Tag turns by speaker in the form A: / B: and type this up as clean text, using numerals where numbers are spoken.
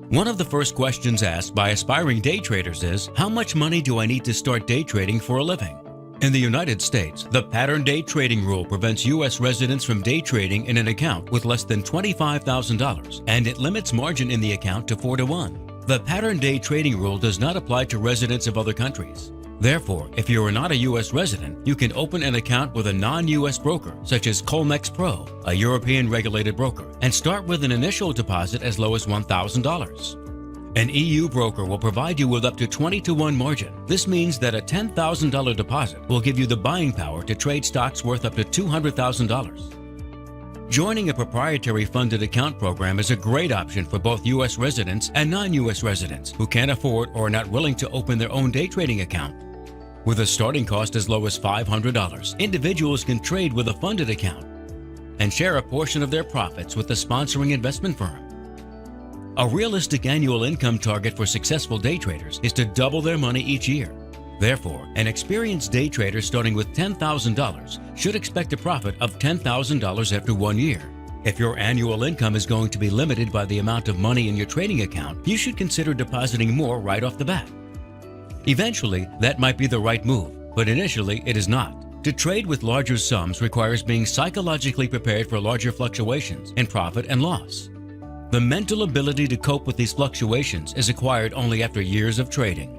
A: One of the first questions asked by aspiring day traders is, how much money do I need to start day trading for a living? In the United States, the pattern day trading rule prevents U.S. residents from day trading in an account with less than $25,000, and it limits margin in the account to 4-to-1. The pattern day trading rule does not apply to residents of other countries. Therefore, if you are not a U.S. resident, you can open an account with a non-U.S. broker, such as Colmex Pro, a European regulated broker, and start with an initial deposit as low as $1,000. An EU broker will provide you with up to 20-to-1 margin. This means that a $10,000 deposit will give you the buying power to trade stocks worth up to $200,000. Joining a proprietary funded account program is a great option for both U.S. residents and non-U.S. residents who can't afford or are not willing to open their own day trading account. With a starting cost as low as $500, individuals can trade with a funded account and share a portion of their profits with the sponsoring investment firm. A realistic annual income target for successful day traders is to double their money each year. Therefore, an experienced day trader starting with $10,000 should expect a profit of $10,000 after 1 year. If your annual income is going to be limited by the amount of money in your trading account, you should consider depositing more right off the bat. Eventually, that might be the right move, but initially it is not. To trade with larger sums requires being psychologically prepared for larger fluctuations in profit and loss. The mental ability to cope with these fluctuations is acquired only after years of trading.